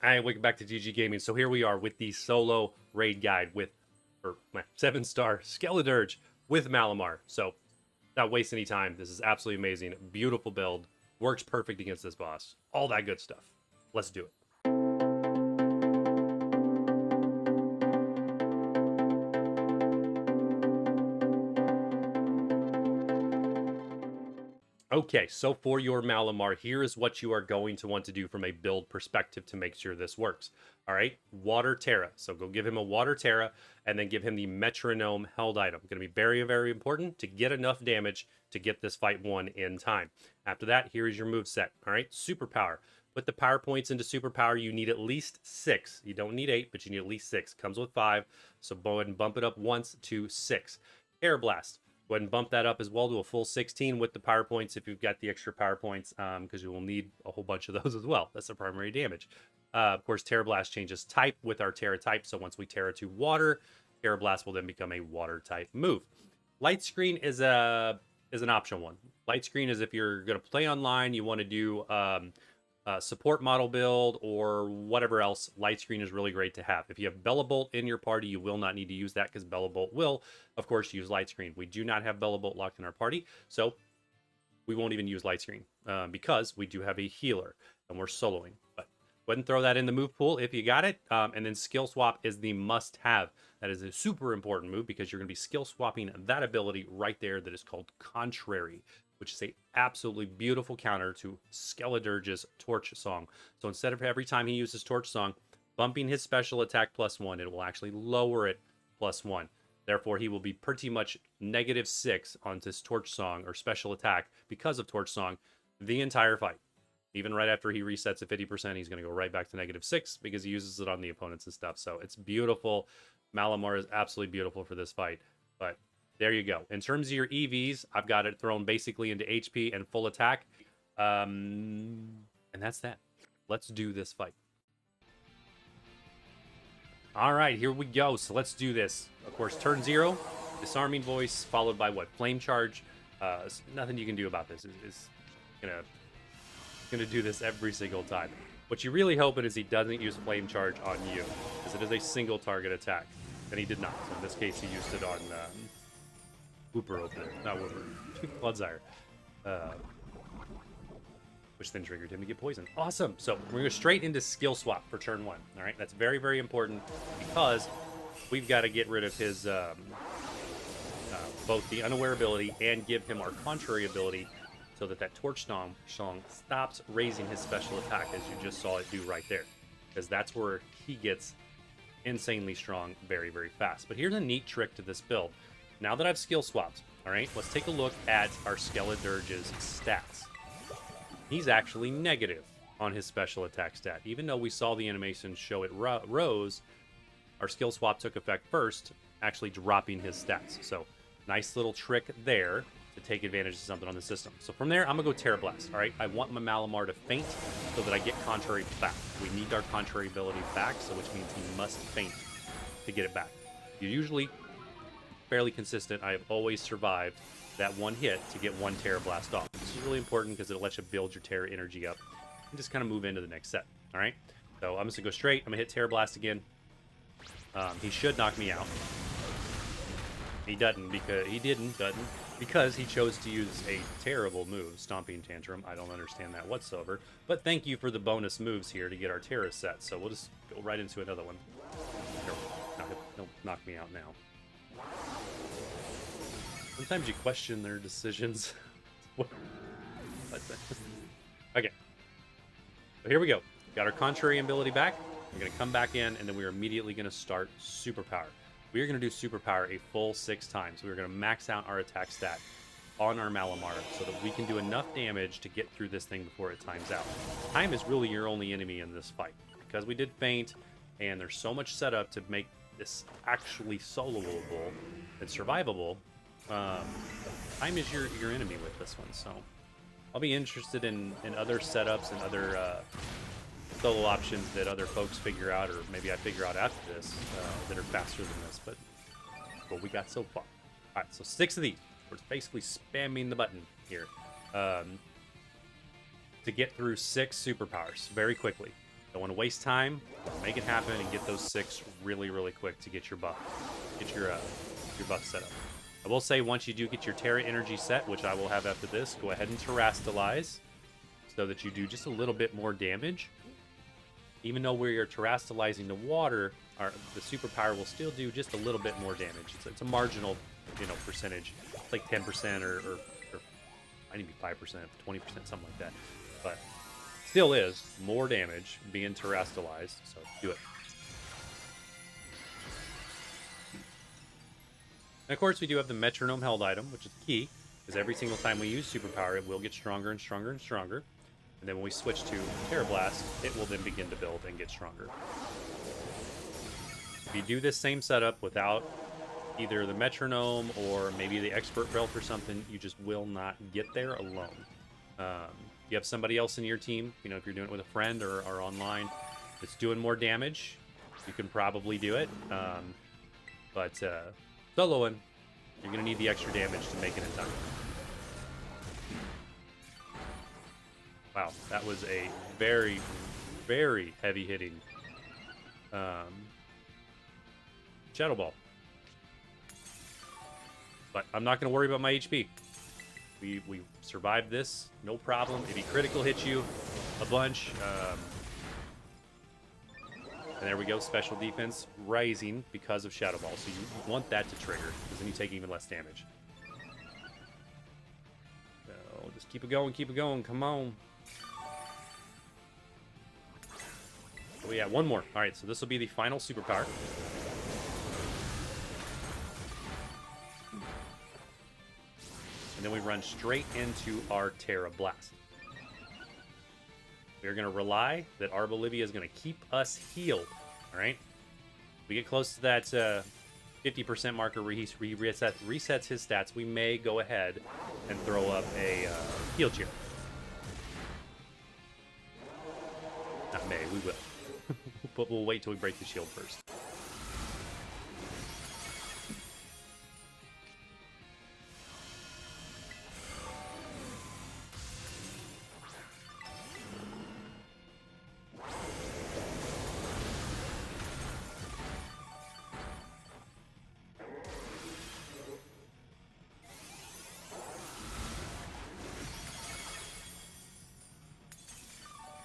Alright, welcome back to gggaming. So here we are with the solo raid guide for my 7-star Skeledirge with Malamar. So, not waste any time. This is absolutely amazing. Beautiful build. Works perfect against this boss. All that good stuff. Let's do it. Okay, so for your Malamar, here is what you are going to want to do from a build perspective to make sure this works. All right, Water Tera. So go give him a Water Tera and then give him the Metronome held item. Going to be very, very important to get enough damage to get this fight won in time. After that, here is your move set. All right, Superpower. Put the power points into Superpower. You need at least 6. You don't need 8, but you need at least 6. Comes with 5, so go ahead and bump it up once to 6. Air Blast. Go ahead and bump that up as well to a full 16 with the power points if you've got the extra power points, because you will need a whole bunch of those as well. That's the primary damage. Of course, Tera Blast changes type with our Tera Type, so once we Tera to water, Tera Blast will then become a water type move. Light Screen is an optional one. Light Screen is if you're going to play online, you want to do support model build or whatever else. Light Screen is really great to have. If you have Bellabolt in your party, you will not need to use that because Bellabolt will, of course, use Light Screen. We do not have Bellabolt locked in our party, so we won't even use Light Screen because we do have a healer and we're soloing. But go ahead and throw that in the move pool if you got it. And then Skill Swap is the must-have. That is a super important move because you're going to be skill swapping that ability right there that is called Contrary, which is a absolutely beautiful counter to Skeledirge's Torch Song. So instead of every time he uses Torch Song, bumping his special attack +1, it will actually lower it +1. Therefore, he will be pretty much -6 on this Torch Song or special attack because of Torch Song the entire fight. Even right after he resets at 50%, he's going to go right back to -6 because he uses it on the opponents and stuff. So it's beautiful. Malamar is absolutely beautiful for this fight. But there you go. In terms of your EVs, I've got it thrown basically into HP and full attack. And that's that. Let's do this fight. All right, here we go. So let's do this. Of course, turn 0, Disarming Voice, followed by what? Flame Charge. Nothing you can do about this. It's gonna do this every single time. What you're really hoping is he doesn't use Flame Charge on you, because it is a single target attack. And he did not. So in this case, he used it on Whooper Opener, not Whooper, Bloodsire. Which then triggered him to get poisoned. Awesome. So we're going to go straight into Skill Swap for turn 1. All right, that's very, very important because we've got to get rid of his both the Unaware ability and give him our Contrary ability so that Torch Song stops raising his special attack, as you just saw it do right there. Because that's where he gets insanely strong very, very fast. But here's a neat trick to this build. Now that I've skill swapped, all right, let's take a look at our Skeledirge's stats. He's actually negative on his special attack stat. Even though we saw the animation show it rose, our skill swap took effect first, actually dropping his stats. So nice little trick there to take advantage of something on the system. So from there, I'm going to go Tera Blast, all right? I want my Malamar to faint so that I get Contrary back. We need our Contrary ability back, so which means he must faint to get it back. You're usually fairly consistent. I have always survived that one hit to get one Tera Blast off. This is really important because it'll let you build your Tera energy up and just kind of move into the next set. All right, so I'm just gonna go straight. I'm gonna hit Tera Blast again. He should knock me out. He doesn't because he chose to use a terrible move, Stomping Tantrum. I don't understand that whatsoever. But thank you for the bonus moves here to get our Tera set. So we'll just go right into another one. He'll knock me out now. Sometimes you question their decisions. Okay. So here we go. Got our Contrary ability back. We're going to come back in, and then we are immediately going to start Superpower. We are going to do Superpower a full 6 times. We're going to max out our attack stat on our Malamar so that we can do enough damage to get through this thing before it times out. Time is really your only enemy in this fight. Because we did faint, and there's so much setup to make this actually soloable and survivable. Time is your enemy with this one, so I'll be interested in other setups and other solo options that other folks figure out, or maybe I figure out after this, that are faster than this, but what we got so far. All right, so 6 of these. We're basically spamming the button here to get through 6 superpowers very quickly. Don't want to waste time. Make it happen and get those 6 really, really quick to get your buff. Get your buff set up. I will say once you do get your Tera energy set, which I will have after this, go ahead and terastalize so that you do just a little bit more damage. Even though where you're terastalizing the water, the superpower will still do just a little bit more damage. It's a marginal, percentage. It's like 10% or might even be 5%, 20%, something like that. But still is more damage being terastalized, so do it. And of course, we do have the metronome held item, which is key, because every single time we use superpower, it will get stronger and stronger and stronger. And then when we switch to Tera Blast, it will then begin to build and get stronger. If you do this same setup without either the metronome or maybe the expert belt or something, you just will not get there alone. You have somebody else in your team, if you're doing it with a friend or online, that's doing more damage, you can probably do it. But soloing, you're going to need the extra damage to make it in time. Wow, that was a very, very heavy-hitting Shadow Ball. But I'm not going to worry about my HP. We survived this, no problem. If he critical hits you a bunch, and there we go, special defense rising because of Shadow Ball. So you want that to trigger, because then you take even less damage. So just keep it going, come on. Oh yeah, one more. All right, so this will be the final superpower. And then we run straight into our Tera Blast. We're going to rely that our Bolivia is going to keep us healed. All right? We get close to that 50% marker where he resets his stats. We may go ahead and throw up a heal cheer. Not may, we will. But we'll wait till we break the shield first.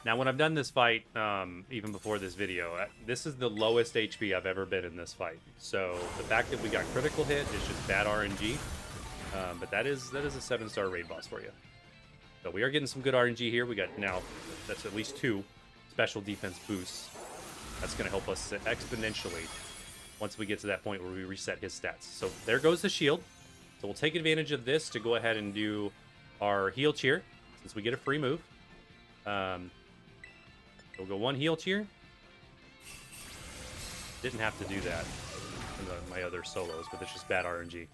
Now, when I've done this fight, even before this video, this is the lowest HP I've ever been in this fight. So the fact that we got critical hit is just bad RNG. But that is a 7-star raid boss for you. So we are getting some good RNG here. We got now, that's at least 2 special defense boosts. That's going to help us exponentially once we get to that point where we reset his stats. So there goes the shield. So we'll take advantage of this to go ahead and do our heal cheer, since we get a free move. We'll go 1 heal cheer. Didn't have to do that in my other solos, but it's just bad RNG.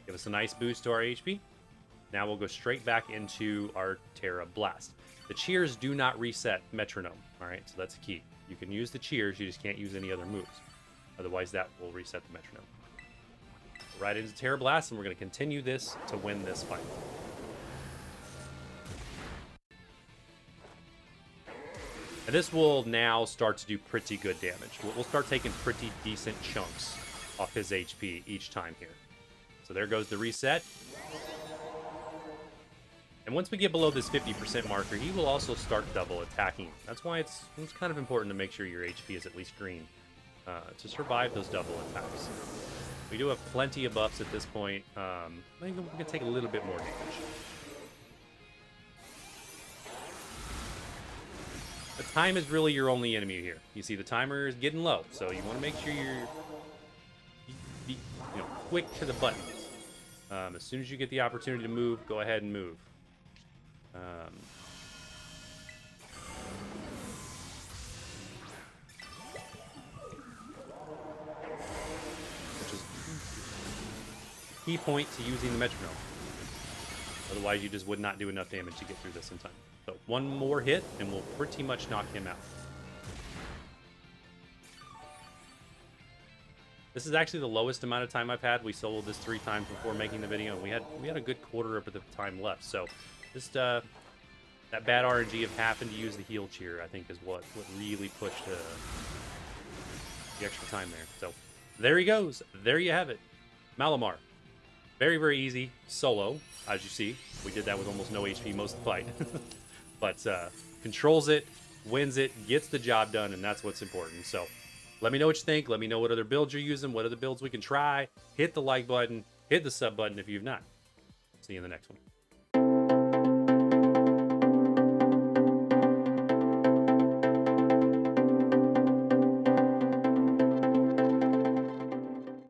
Give us a nice boost to our HP. Now we'll go straight back into our Tera Blast. The cheers do not reset metronome, all right? So that's a key. You can use the cheers, you just can't use any other moves. Otherwise, that will reset the metronome. Right into Tera Blast, and we're going to continue this to win this fight. And this will now start to do pretty good damage. We'll start taking pretty decent chunks off his HP each time here. So there goes the reset. And once we get below this 50% marker, he will also start double attacking. That's why it's kind of important to make sure your HP is at least green to survive those double attacks. We do have plenty of buffs at this point. I think we're going to take a little bit more damage. The time is really your only enemy here. You see the timer is getting low, so you want to make sure you're quick to the buttons. As soon as you get the opportunity to move, go ahead and move. Which is key point to using the metronome. Otherwise, you just would not do enough damage to get through this in time. So one more hit, and we'll pretty much knock him out. This is actually the lowest amount of time I've had. We soloed this 3 times before making the video, and we had a good quarter of the time left. So just That bad RNG of having to use the heal cheer, I think, is what really pushed the extra time there. So there he goes. There you have it. Malamar. Very, very easy solo, as you see. We did that with almost no HP most of the fight. But controls it, wins it, gets the job done, and that's what's important. So let me know what you think. Let me know what other builds you're using, what other builds we can try. Hit the like button, hit the sub button if you've not. See you in the next one.